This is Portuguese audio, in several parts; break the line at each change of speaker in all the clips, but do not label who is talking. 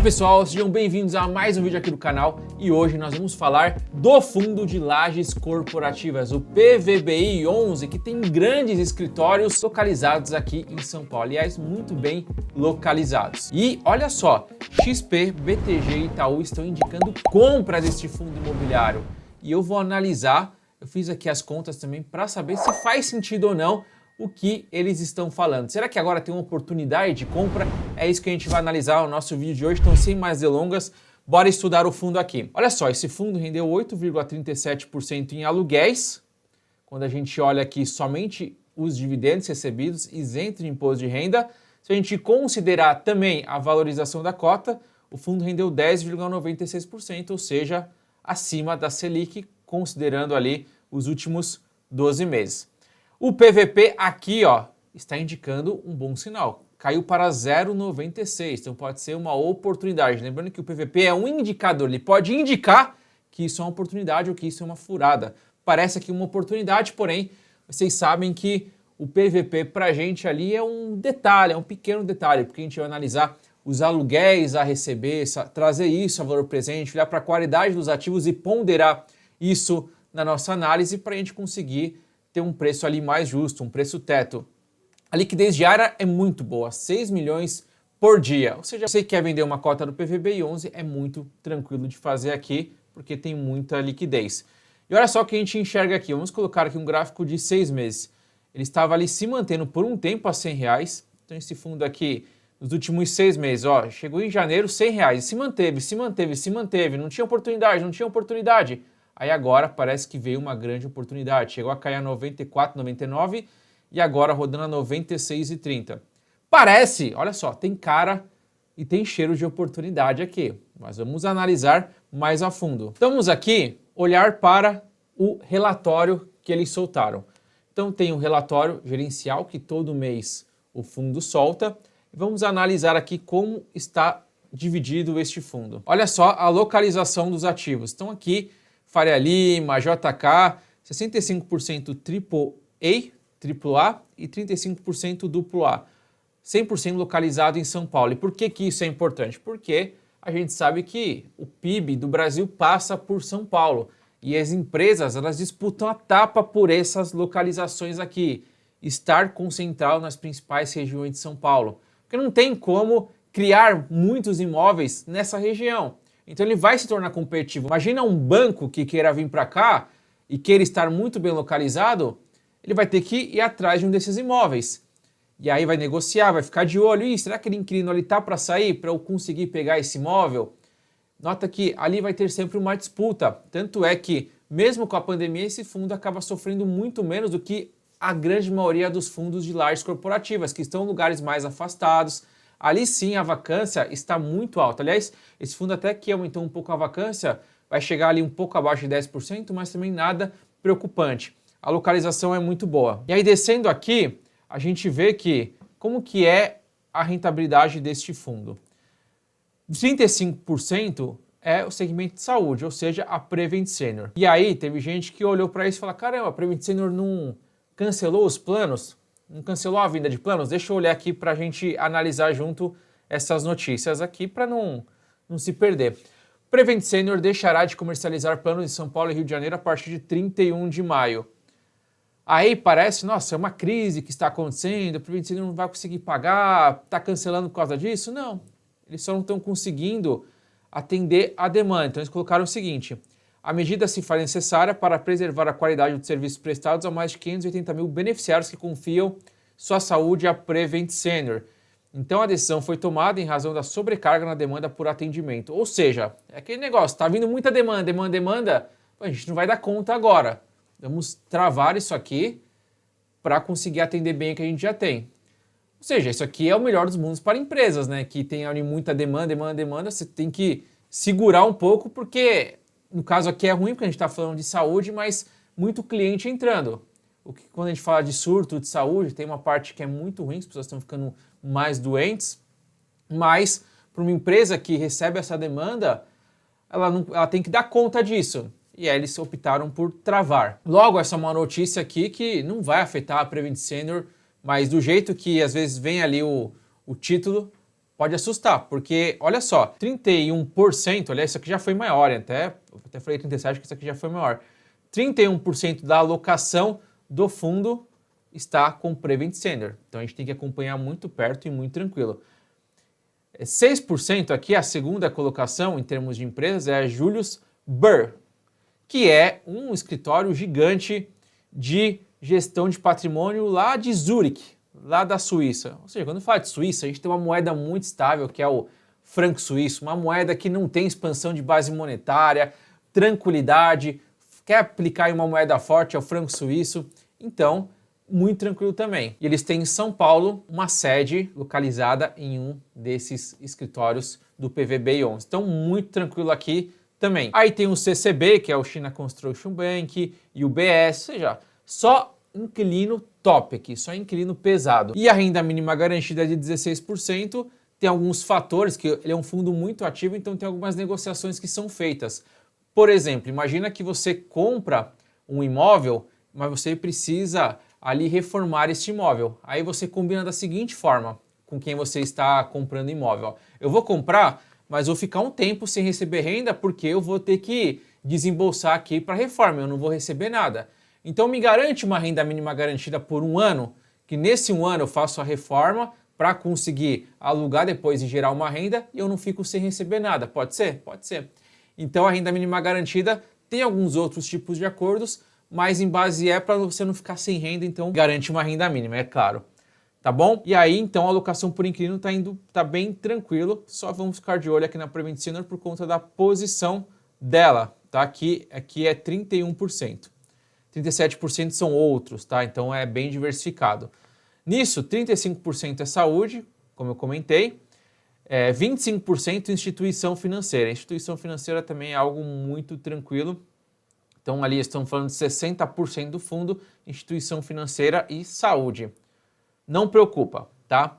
Fala pessoal, sejam bem-vindos a mais um vídeo aqui do canal e hoje nós vamos falar do Fundo de Lajes Corporativas, o PVBI 11, que tem grandes escritórios localizados aqui em São Paulo, aliás, muito bem localizados. E olha só, XP, BTG e Itaú estão indicando compra deste fundo imobiliário e eu vou analisar, eu fiz aqui as contas também para saber se faz sentido ou não o que eles estão falando. Será que agora tem uma oportunidade de compra? É isso que a gente vai analisar no nosso vídeo de hoje, então sem mais delongas, bora estudar o fundo aqui. Olha só, esse fundo rendeu 8,37% em aluguéis, quando a gente olha aqui somente os dividendos recebidos, isento de imposto de renda. Se a gente considerar também a valorização da cota, o fundo rendeu 10,96%, ou seja, acima da Selic, considerando ali os últimos 12 meses. O PVP aqui, ó, está indicando um bom sinal. Caiu para 0,96, então pode ser uma oportunidade. Lembrando que o PVP é um indicador, ele pode indicar que isso é uma oportunidade ou que isso é uma furada. Parece aqui uma oportunidade, porém, vocês sabem que o PVP para a gente ali é um detalhe, é um pequeno detalhe, porque a gente vai analisar os aluguéis a receber, trazer isso a valor presente, olhar para a qualidade dos ativos e ponderar isso na nossa análise para a gente conseguir ter um preço ali mais justo, um preço teto. A liquidez diária é muito boa, 6 milhões por dia. Ou seja, você quer vender uma cota do PVBI 11, é muito tranquilo de fazer aqui, porque tem muita liquidez. E olha só o que a gente enxerga aqui. Vamos colocar aqui um gráfico de 6 meses. Ele estava ali se mantendo por um tempo a R$100. Então esse fundo aqui, nos últimos 6 meses, ó, chegou em janeiro R$100. Se manteve. Não tinha oportunidade. Aí agora parece que veio uma grande oportunidade. Chegou a cair a 94,99 e agora rodando a 96,30. Parece, olha só, tem cara e tem cheiro de oportunidade aqui. Mas vamos analisar mais a fundo. Vamos aqui olhar para o relatório que eles soltaram. Então tem um relatório gerencial que todo mês o fundo solta. Vamos analisar aqui como está dividido este fundo. Olha só a localização dos ativos. Então aqui Faria Lima, JK, 65% AAA e 35% AA. 100% localizado em São Paulo. E por que isso é importante? Porque a gente sabe que o PIB do Brasil passa por São Paulo. E as empresas, elas disputam a tapa por essas localizações aqui. Estar concentrado nas principais regiões de São Paulo. Porque não tem como criar muitos imóveis nessa região. Então ele vai se tornar competitivo. Imagina um banco que queira vir para cá e queira estar muito bem localizado, ele vai ter que ir atrás de um desses imóveis. E aí vai negociar, vai ficar de olho. Ih, será que aquele inquilino ali está para sair para eu conseguir pegar esse imóvel? Nota que ali vai ter sempre uma disputa. Tanto é que, mesmo com a pandemia, esse fundo acaba sofrendo muito menos do que a grande maioria dos fundos de lajes corporativas, que estão em lugares mais afastados. Ali sim a vacância está muito alta. Aliás, esse fundo até que aumentou um pouco a vacância, vai chegar ali um pouco abaixo de 10%, mas também nada preocupante. A localização é muito boa. E aí descendo aqui, a gente vê que como que é a rentabilidade deste fundo. 35% é o segmento de saúde, ou seja, a Prevent Senior. E aí teve gente que olhou para isso e falou, caramba, a Prevent Senior não cancelou os planos? Não cancelou a venda de planos? Deixa eu olhar aqui para a gente analisar junto essas notícias aqui para não se perder. Prevent Senior deixará de comercializar planos em São Paulo e Rio de Janeiro a partir de 31 de maio. Aí parece, nossa, é uma crise que está acontecendo, o Prevent Senior não vai conseguir pagar, está cancelando por causa disso? Não, eles só não estão conseguindo atender a demanda. Então eles colocaram o seguinte: a medida se faz necessária para preservar a qualidade dos serviços prestados a mais de 580 mil beneficiários que confiam sua saúde à Prevent Senior. Então a decisão foi tomada em razão da sobrecarga na demanda por atendimento. Ou seja, é aquele negócio, está vindo muita demanda, a gente não vai dar conta agora. Vamos travar isso aqui para conseguir atender bem o que a gente já tem. Ou seja, isso aqui é o melhor dos mundos para empresas, né? Que tem ali muita demanda, você tem que segurar um pouco porque... No caso aqui é ruim porque a gente está falando de saúde, mas muito cliente entrando. Quando a gente fala de surto de saúde, tem uma parte que é muito ruim, as pessoas estão ficando mais doentes, mas para uma empresa que recebe essa demanda, ela tem que dar conta disso. E aí eles optaram por travar. Logo, essa é uma notícia aqui que não vai afetar a Prevent Senior, mas do jeito que às vezes vem ali o título, pode assustar, porque olha só, 31%, aliás, isso aqui já foi maior, até falei 37%, que isso aqui já foi maior. 31% da alocação do fundo está com Prevent Senior. Então a gente tem que acompanhar muito perto e muito tranquilo. 6% aqui, a segunda colocação em termos de empresas, é a Julius Baer, que é um escritório gigante de gestão de patrimônio lá de Zurique, lá da Suíça. Ou seja, quando fala de Suíça, a gente tem uma moeda muito estável, que é o franco suíço, uma moeda que não tem expansão de base monetária, tranquilidade, quer aplicar em uma moeda forte, é o franco suíço, então muito tranquilo também. E eles têm em São Paulo uma sede localizada em um desses escritórios do PVBI11. Então muito tranquilo aqui também. Aí tem o CCB, que é o China Construction Bank, e o BS, ou seja, só inquilino top aqui, só inquilino pesado. E a renda mínima garantida é de 16%, tem alguns fatores, que ele é um fundo muito ativo, então tem algumas negociações que são feitas. Por exemplo, imagina que você compra um imóvel, mas você precisa ali reformar este imóvel. Aí você combina da seguinte forma com quem você está comprando imóvel. Eu vou comprar, mas vou ficar um tempo sem receber renda porque eu vou ter que desembolsar aqui para reforma, eu não vou receber nada. Então me garante uma renda mínima garantida por um ano, que nesse um ano eu faço a reforma para conseguir alugar depois e gerar uma renda e eu não fico sem receber nada. Pode ser? Pode ser. Então a renda mínima garantida tem alguns outros tipos de acordos, mas em base é para você não ficar sem renda, então garante uma renda mínima, é claro. Tá bom? E aí então a alocação por inquilino tá bem tranquilo, só vamos ficar de olho aqui na Prevent Senior por conta da posição dela, tá? Aqui é 31%. 37% são outros, tá? Então é bem diversificado. Nisso, 35% é saúde, como eu comentei, 25% instituição financeira. A instituição financeira também é algo muito tranquilo. Então ali estamos falando de 60% do fundo, instituição financeira e saúde. Não preocupa, tá?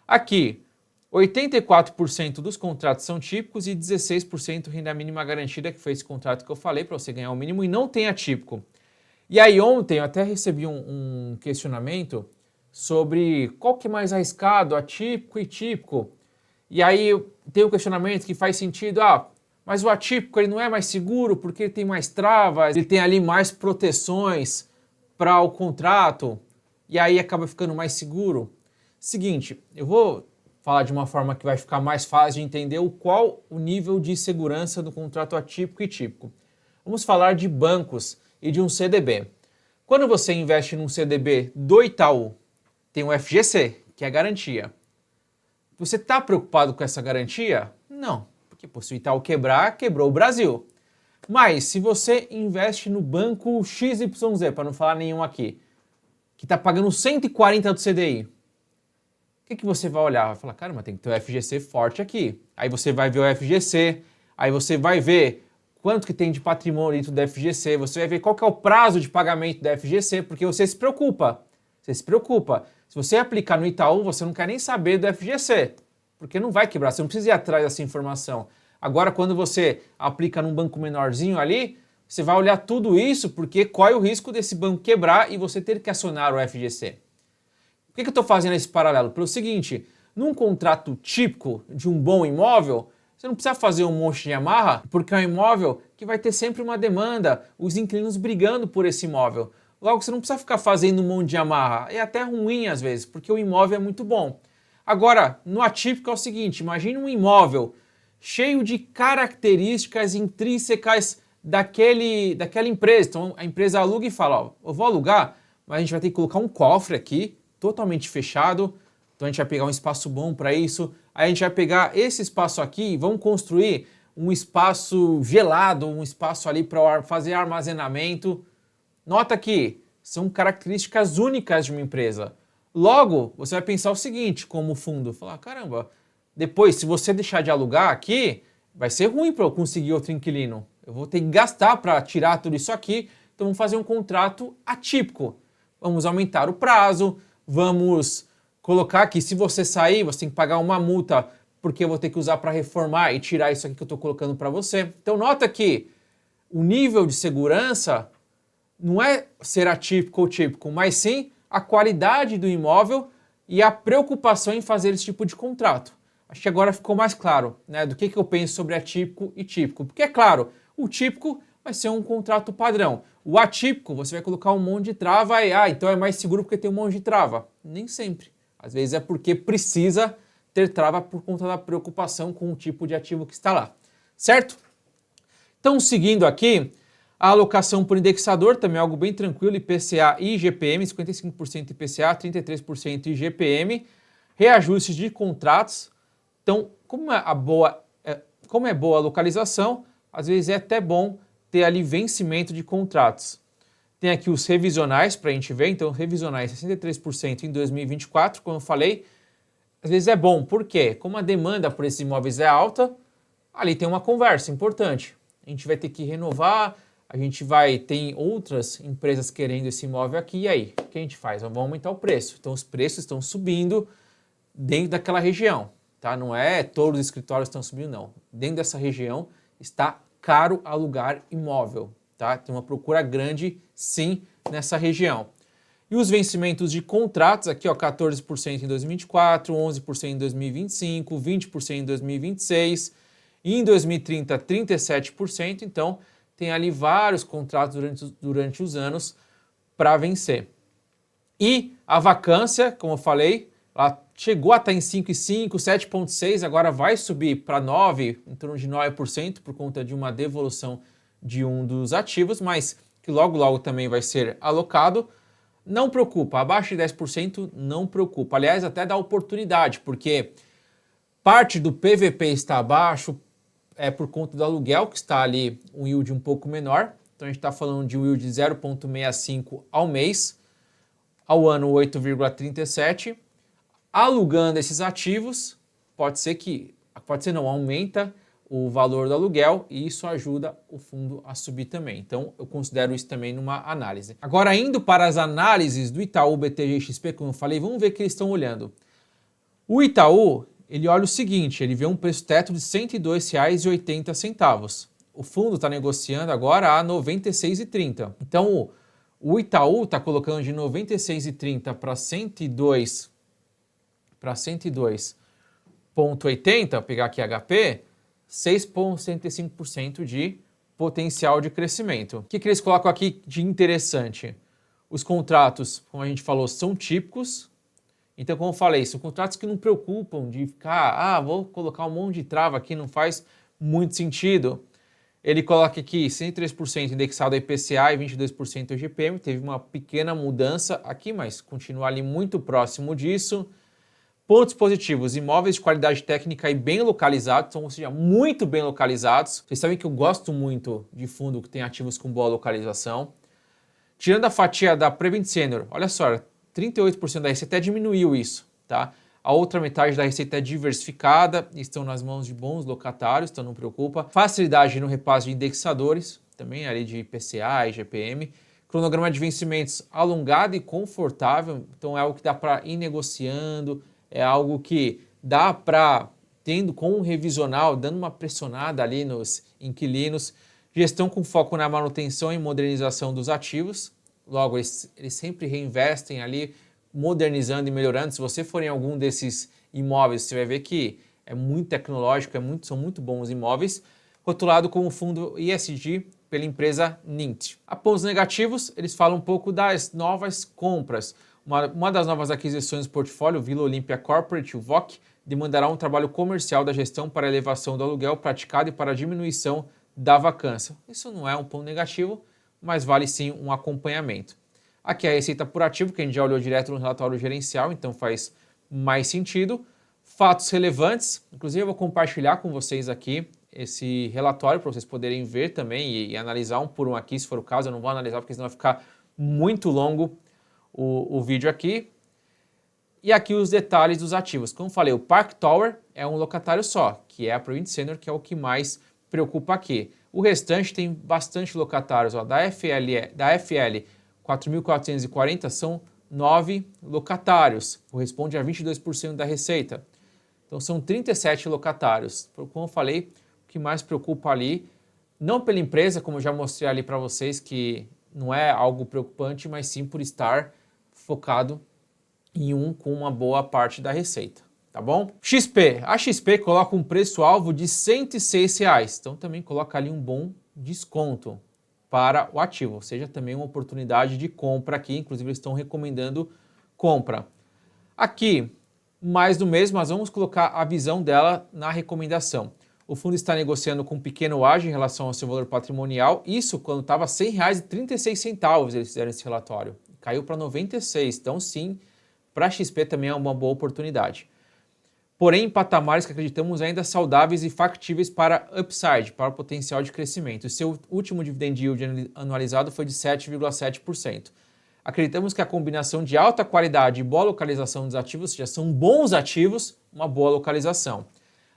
Aqui, 84% dos contratos são típicos e 16% renda mínima garantida, que foi esse contrato que eu falei, para você ganhar o mínimo, e não tem atípico. E aí ontem eu até recebi um questionamento sobre qual que é mais arriscado, atípico e típico. E aí tem um questionamento que faz sentido, mas o atípico ele não é mais seguro porque ele tem mais travas, ele tem ali mais proteções para o contrato e aí acaba ficando mais seguro. Seguinte, eu vou falar de uma forma que vai ficar mais fácil de entender qual o nível de segurança do contrato atípico e típico. Vamos falar de bancos e de um CDB. Quando você investe num CDB do Itaú, tem o FGC, que é a garantia. Você está preocupado com essa garantia? Não, porque se o Itaú quebrar, quebrou o Brasil. Mas se você investe no banco XYZ, para não falar nenhum aqui, que está pagando 140 do CDI, o que você vai olhar? Vai falar, caramba, tem que ter o FGC forte aqui. Aí você vai ver o FGC, aí você vai ver quanto que tem de patrimônio dentro do FGC, você vai ver qual que é o prazo de pagamento da FGC, porque você se preocupa. Você se preocupa. Se você aplicar no Itaú, você não quer nem saber do FGC, porque não vai quebrar, você não precisa ir atrás dessa informação. Agora, quando você aplica num banco menorzinho ali, você vai olhar tudo isso, porque corre o risco desse banco quebrar e você ter que acionar o FGC. Por que eu estou fazendo esse paralelo? Pelo seguinte, num contrato típico de um bom imóvel, você não precisa fazer um monte de amarra, porque é um imóvel que vai ter sempre uma demanda, os inquilinos brigando por esse imóvel. Logo, você não precisa ficar fazendo um monte de amarra. É até ruim às vezes, porque o imóvel é muito bom. Agora, no atípico é o seguinte, imagine um imóvel cheio de características intrínsecas daquela empresa. Então, a empresa aluga e fala, eu vou alugar, mas a gente vai ter que colocar um cofre aqui, totalmente fechado. Então, a gente vai pegar um espaço bom para isso. Aí a gente vai pegar esse espaço aqui e vamos construir um espaço gelado, um espaço ali para fazer armazenamento. Nota que são características únicas de uma empresa. Logo, você vai pensar o seguinte, como fundo, falar, caramba, depois, se você deixar de alugar aqui, vai ser ruim para eu conseguir outro inquilino. Eu vou ter que gastar para tirar tudo isso aqui, então vamos fazer um contrato atípico. Vamos aumentar o prazo, vamos colocar que se você sair, você tem que pagar uma multa, porque eu vou ter que usar para reformar e tirar isso aqui que eu estou colocando para você. Então nota que o nível de segurança não é ser atípico ou típico, mas sim a qualidade do imóvel e a preocupação em fazer esse tipo de contrato. Acho que agora ficou mais claro, né, do que eu penso sobre atípico e típico. Porque, é claro, o típico vai ser um contrato padrão. O atípico, você vai colocar um monte de trava e, então é mais seguro porque tem um monte de trava. Nem sempre. Às vezes é porque precisa ter trava por conta da preocupação com o tipo de ativo que está lá. Certo? Então, seguindo aqui, a alocação por indexador também é algo bem tranquilo, IPCA e IGPM, 55% IPCA, 33% IGPM, reajustes de contratos. Então, como é boa a localização, às vezes é até bom ter ali vencimento de contratos. Tem aqui os revisionais para a gente ver, então revisionais 63% em 2024, como eu falei, às vezes é bom, por quê? Como a demanda por esses imóveis é alta, ali tem uma conversa importante. A gente vai ter que renovar, tem outras empresas querendo esse imóvel aqui, e aí? O que a gente faz? Vamos aumentar o preço. Então os preços estão subindo dentro daquela região, tá? Não é todos os escritórios estão subindo, não. Dentro dessa região está caro alugar imóvel, tá? Tem uma procura grande, sim, nessa região. E os vencimentos de contratos, aqui ó, 14% em 2024, 11% em 2025, 20% em 2026, e em 2030, 37%, então tem ali vários contratos durante os anos para vencer. E a vacância, como eu falei, ela chegou a estar em 5,5%, 7,6%, agora vai subir para 9%, em torno de 9%, por conta de uma devolução de um dos ativos, mas que logo logo também vai ser alocado. Não preocupa, abaixo de 10% não preocupa. Aliás, até dá oportunidade, porque parte do PVP está abaixo por conta do aluguel, que está ali um yield um pouco menor. Então a gente está falando de um yield de 0,65 ao mês, ao ano 8,37. Alugando esses ativos, aumenta o valor do aluguel e isso ajuda o fundo a subir também. Então, eu considero isso também numa análise. Agora, indo para as análises do Itaú BTG XP, como eu falei, vamos ver o que eles estão olhando. O Itaú, ele olha o seguinte, ele vê um preço teto de R$ 102,80. O fundo está negociando agora a R$ 96,30. Então, o Itaú está colocando de R$ 96,30 para 102,80, vou pegar aqui HP, 6,65% de potencial de crescimento. O que eles colocam aqui de interessante? Os contratos, como a gente falou, são típicos. Então, como eu falei, são contratos que não preocupam de ficar, vou colocar um monte de trava aqui, não faz muito sentido. Ele coloca aqui 103% indexado a IPCA e 22% ao IGPM, teve uma pequena mudança aqui, mas continua ali muito próximo disso. Pontos positivos, imóveis de qualidade técnica e bem localizados, ou seja, muito bem localizados. Vocês sabem que eu gosto muito de fundo que tem ativos com boa localização. Tirando a fatia da Prevent Senior, olha só, 38% da receita diminuiu isso, tá? A outra metade da receita é diversificada, estão nas mãos de bons locatários, então não preocupa. Facilidade no repasse de indexadores, também ali de IPCA e IGPM. Cronograma de vencimentos alongado e confortável, então é algo que dá para ir negociando, é algo que dá para, tendo com um revisional, dando uma pressionada ali nos inquilinos. Gestão com foco na manutenção e modernização dos ativos. Logo, eles sempre reinvestem ali, modernizando e melhorando. Se você for em algum desses imóveis, você vai ver que é muito tecnológico, são muito bons imóveis. Rotulado como fundo ESG pela empresa Nint. A pontos negativos, eles falam um pouco das novas compras. Uma das novas aquisições do portfólio, Vila Olímpia Corporate, o VOC, demandará um trabalho comercial da gestão para a elevação do aluguel praticado e para a diminuição da vacância. Isso não é um ponto negativo, mas vale sim um acompanhamento. Aqui a receita por ativo, que a gente já olhou direto no relatório gerencial, então faz mais sentido. Fatos relevantes, inclusive eu vou compartilhar com vocês aqui esse relatório para vocês poderem ver também e analisar um por um aqui, se for o caso. Eu não vou analisar porque senão vai ficar muito longo o vídeo aqui. E aqui os detalhes dos ativos. Como eu falei, o Park Tower é um locatário só, que é a Prevent Senior, que é o que mais preocupa aqui. O restante tem bastante locatários. Da FL 4.440 são 9 locatários, corresponde a 22% da receita. Então são 37 locatários. Como eu falei, o que mais preocupa ali, não pela empresa, como eu já mostrei ali para vocês, que não é algo preocupante, mas sim por estar focado em com uma boa parte da receita. tá bom? XP. A XP coloca um preço-alvo de R$ 106 reais, então também coloca ali um bom desconto para o ativo, ou seja, também uma oportunidade de compra aqui, inclusive eles estão recomendando compra. Aqui, mais do mesmo, nós vamos colocar a visão dela na recomendação. O fundo está negociando com um pequeno ágio em relação ao seu valor patrimonial, isso quando estava R$ 100,36 eles fizeram esse relatório, caiu para 96, então sim, para a XP também é uma boa oportunidade. Porém, em patamares que acreditamos ainda saudáveis e factíveis para upside, para o potencial de crescimento. O seu último dividend yield anualizado foi de 7,7%. Acreditamos que a combinação de alta qualidade e boa localização dos ativos, ou seja, são bons ativos, uma boa localização.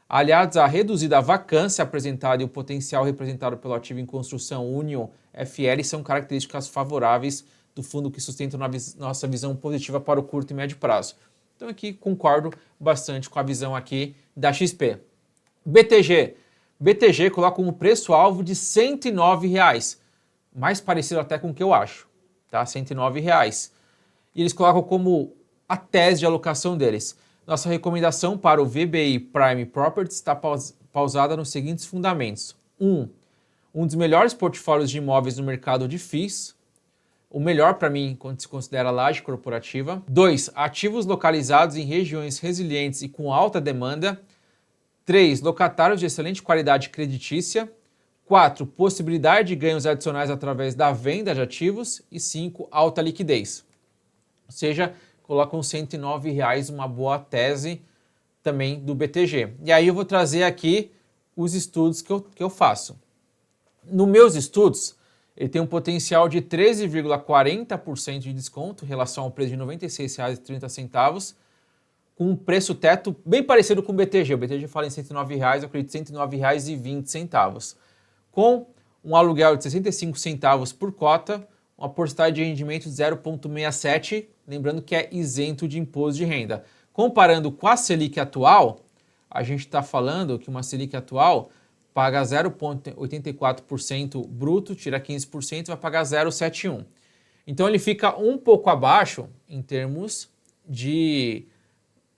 Aliados à reduzida vacância apresentada e o potencial representado pelo ativo em construção Union FL são características favoráveis do fundo que sustentam nossa visão positiva para o curto e médio prazo. Então aqui concordo bastante com a visão aqui da XP. BTG. BTG coloca um preço-alvo de R$ 109 reais, mais parecido até com o que eu acho, tá? R$ 109 reais. E eles colocam como a tese de alocação deles. Nossa recomendação para o VBI Prime Properties está pausada nos seguintes fundamentos. Um dos melhores portfólios de imóveis no mercado de FIIs, o melhor para mim quando se considera laje corporativa. 2. Ativos localizados em regiões resilientes e com alta demanda. 3. Locatários de excelente qualidade creditícia. 4. Possibilidade de ganhos adicionais através da venda de ativos. E 5. Alta liquidez. Ou seja, colocam R$ 109 reais, uma boa tese também do BTG. E aí eu vou trazer aqui os estudos que eu faço. Nos meus estudos, ele tem um potencial de 13,40% de desconto em relação ao preço de R$ 96,30, com um preço teto bem parecido com o BTG. O BTG fala em R$ 109 reais, eu acredito R$ 109,20. Com um aluguel de 65 centavos por cota, uma porcentagem de rendimento de 0,67, lembrando que é isento de imposto de renda. Comparando com a Selic atual, a gente está falando que uma Selic atual paga 0,84% bruto, tira 15% e vai pagar 0,71%. Então ele fica um pouco abaixo em termos de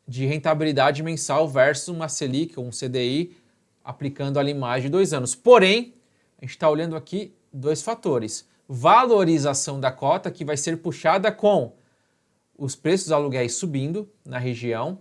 rentabilidade mensal versus uma Selic ou um CDI aplicando ali mais de 2 anos. Porém, a gente está olhando aqui dois fatores. Valorização da cota, que vai ser puxada com os preços dos aluguéis subindo na região,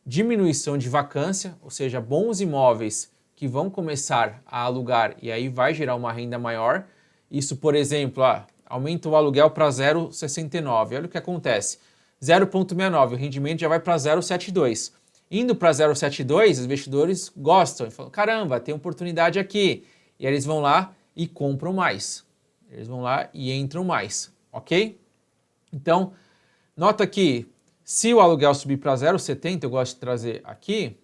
diminuição de vacância, ou seja, bons imóveis que vão começar a alugar e aí vai gerar uma renda maior. Isso, por exemplo, aumenta o aluguel para 0,69. Olha o que acontece. 0,69, o rendimento já vai para 0,72. Indo para 0,72, os investidores gostam e falam, caramba, tem oportunidade aqui. E aí eles vão lá e compram mais. Eles vão lá e entram mais, ok? Então, nota que se o aluguel subir para 0,70, eu gosto de trazer aqui,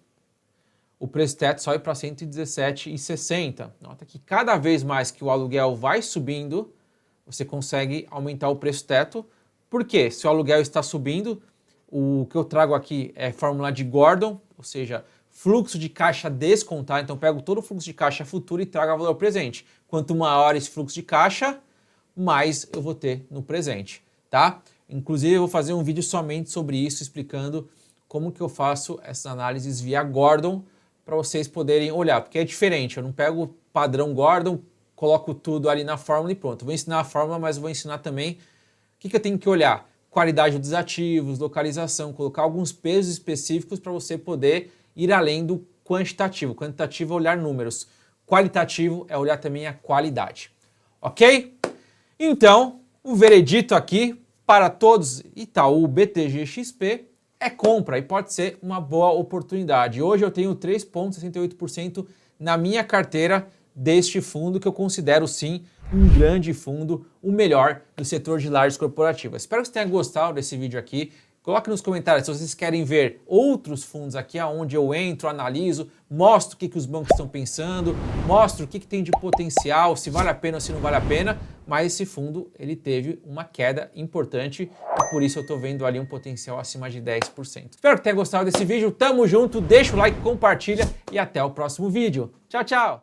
o preço teto sobe para R$ 117,60. Nota que cada vez mais que o aluguel vai subindo, você consegue aumentar o preço teto. Por quê? Se o aluguel está subindo, o que eu trago aqui é fórmula de Gordon, ou seja, fluxo de caixa descontado. Então, eu pego todo o fluxo de caixa futuro e trago ao valor presente. Quanto maior esse fluxo de caixa, mais eu vou ter no presente, tá? Inclusive, eu vou fazer um vídeo somente sobre isso, explicando como que eu faço essas análises via Gordon, para vocês poderem olhar, porque é diferente, eu não pego o padrão Gordon, coloco tudo ali na fórmula e pronto. Eu vou ensinar a fórmula, mas eu vou ensinar também o que eu tenho que olhar. Qualidade dos ativos, localização, colocar alguns pesos específicos para você poder ir além do quantitativo. Quantitativo é olhar números, qualitativo é olhar também a qualidade, ok? Então, o veredito aqui para todos Itaú, BTG, XP é compra e pode ser uma boa oportunidade. Hoje eu tenho 3,68% na minha carteira deste fundo, que eu considero sim um grande fundo, o melhor do setor de lajes corporativas. Espero que você tenha gostado desse vídeo aqui. Coloque nos comentários se vocês querem ver outros fundos aqui, onde eu entro, analiso, mostro o que os bancos estão pensando, mostro o que tem de potencial, se vale a pena ou se não vale a pena, mas esse fundo ele teve uma queda importante e por isso eu estou vendo ali um potencial acima de 10%. Espero que tenha gostado desse vídeo, tamo junto, deixa o like, compartilha e até o próximo vídeo. Tchau, tchau!